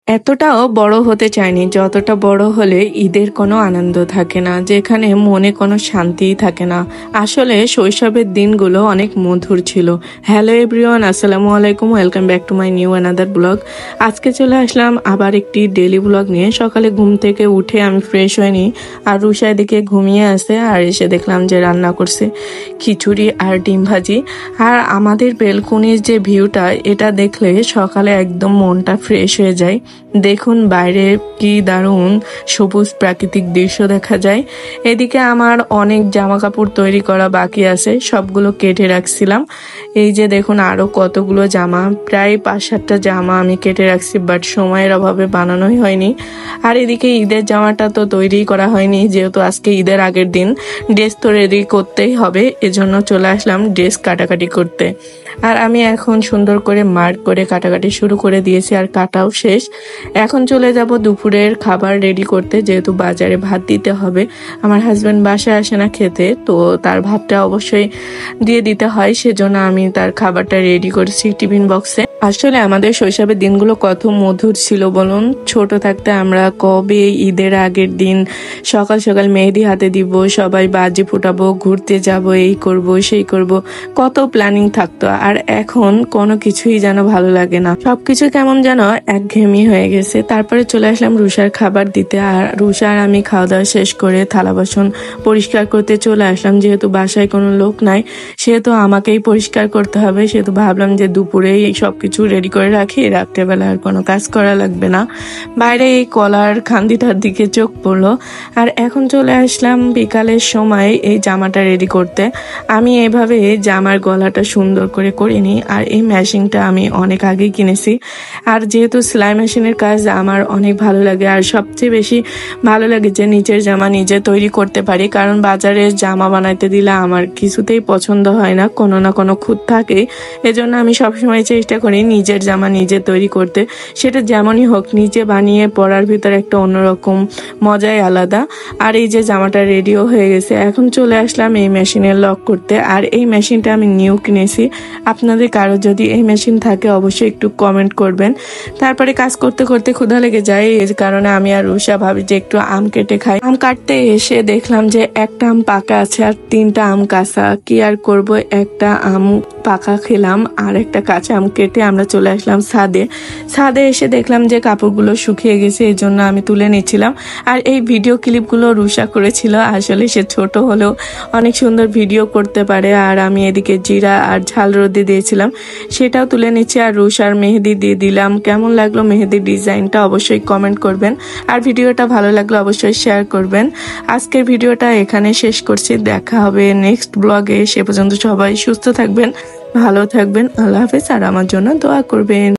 এতটাও বড় হতে চাইনি যতটা বড় হলে ঈদের কোনো আনন্দ থাকে না, যেখানে মনে কোনো শান্তিই থাকে না। আসলে শৈশবের দিনগুলো অনেক মধুর ছিল। হ্যালো এভরিওয়ান, আসসালামু আলাইকুম, welcome back to my new another blog. আজকে চলে আসলাম আবার একটি ডেলি ব্লগ নিয়ে। সকালে ঘুম থেকে উঠে আমি ফ্রেশ হয়নি, আর রুষা এদিকে ঘুমিয়ে আসে, আর এসে দেখলাম যে রান্না করছে খিচুড়ি আর ডিম ভাজি। আর আমাদের বেলকনির যে ভিউটা, এটা দেখলে সকালে একদম মনটা ফ্রেশ হয়ে যায়। দেখুন বাইরে কি দারুণ সবুজ প্রাকৃতিক দৃশ্য দেখা যায়। এদিকে আমার অনেক জামা কাপড় তৈরি করা বাকি আছে, সবগুলো কেটে রাখছিলাম। এই যে দেখুন আরো কতগুলো জামা, প্রায় 5-7টা জামা আমি কেটে রাখছি, বাট সময়ের অভাবে বানানোই হয়নি। আর এদিকে ঈদের জামাটা তো তৈরি করা হয়নি, যেহেতু আজকে ঈদের আগের দিন, ড্রেস তো রেডি করতেই হবে, এজন্য চলে আসলাম ড্রেস কাটাকাটি করতে। আর আমি এখন সুন্দর করে মার্ক করে কাটাকাটি শুরু করে দিয়েছি, আর কাটাও শেষ। এখন চলে যাব দুপুরের খাবার রেডি করতে, যেহেতু বাজারে ভাত দিতে হবে। আমার হাজবেন্ড বাসায় আসে না খেতে, তো তার ভাতটা অবশ্যই দিয়ে দিতে হয়, সেজন্য আমি তার খাবারটা রেডি করেছি টিফিন বক্সে। আসলে আমাদের শৈশবের দিনগুলো কত মধুর ছিল বলুন। ছোট থাকতে আমরা কবে ঈদের আগের দিন সকাল সকাল মেহেদি হাতে দিব, সবাই বাজি ফুটাবো, ঘুরতে যাব, এই করব সেই করব, কত প্ল্যানিং থাকতো। আর এখন কোনো কিছুই যেন ভালো লাগে না, সবকিছু কেমন যেন একঘেয়েমি হয়ে গেছে। তারপরে চলে আসলাম রুষার খাবার দিতে, আর রুষা আর আমি খাওয়া দাওয়া শেষ করে থালা বাসন পরিষ্কার করতে চলে আসলাম। যেহেতু বাসায় কোনো লোক নাই, সেহেতু আমাকেই পরিষ্কার করতে হবে, সেহেতু ভাবলাম যে দুপুরেই সবকিছু রেডি করে রাখি, রাত্রেবেলা আর কোনো কাজ করা লাগবে না। বাইরে এই কলার খান্দিটার দিকে চোখ পড়লো, আর এখন চলে আসলাম বিকালের সময় এই জামাটা রেডি করতে। আমি এভাবে জামার গলাটা সুন্দর করে করিনি, আর এই মেশিনটা আমি অনেক আগেই কিনেছি। আর যেহেতু সেলাই মেশিনের কাজ আমার অনেক ভালো লাগে, আর সবচেয়ে বেশি ভালো লাগে যে নিচের জামা নিজে তৈরি করতে পারি, কারণ বাজারে জামা বানাইতে দিলে আমার কিছুতেই পছন্দ হয় না, কোনো না কোনো খুঁত থাকে। এজন্য আমি সবসময় চেষ্টা করি নিজের জামা নিজে তৈরি করতে, সেটা যেমনই হোক, নিজে বানিয়ে পরার ভিতরে একটা অন্যরকম মজাই আলাদা। আর এই যে জামাটা রেডিও হয়ে গেছে, এখন চলে আসলাম এই মেশিনে লক করতে। আর এই মেশিনটা আমি নিউ কিনেছি, আপনাদের কারো যদি এই মেশিন থাকে অবশ্যই একটু কমেন্ট করবেন। তারপরে কাজ করতে করতে ক্ষুধা লেগে যায়, এই কারণে আমি আর রুষা ভাবি যে একটু আম কেটে খাই। আম কাটতে এসে দেখলাম যে একটা আম পাকা আছে আর 3টা আম কাঁচা। কি আর করব, একটা আম পাকা খেলাম, আর একটা কাঁচা আম কেটে আমরা চলে আসলাম ছাদে এসে দেখলাম যে কাপড়গুলো শুকিয়ে গেছে, এই জন্য আমি তুলে নিচ্ছিলাম। আর এই ভিডিও ক্লিপগুলো রুষা করেছিল, আসলে সে ছোট হলেও অনেক সুন্দর ভিডিও করতে পারে। আর আমি এদিকে জিরা আর ঝাল রোদে দিয়েছিলাম, সেটাও তুলে নিচ্ছি। আর রুষার মেহেদি দিয়ে দিলাম। কেমন লাগলো মেহেদির ডিজাইনটা অবশ্যই কমেন্ট করবেন, আর ভিডিওটা ভালো লাগলো অবশ্যই শেয়ার করবেন। আজকের ভিডিওটা এখানে শেষ করছি, দেখা হবে নেক্সট ব্লগে। সে পর্যন্ত সবাই সুস্থ থাকবেন, ভালো থাকবেন, আল্লাহ হাফেজ, আর আমার জন্য দোয়া করবেন।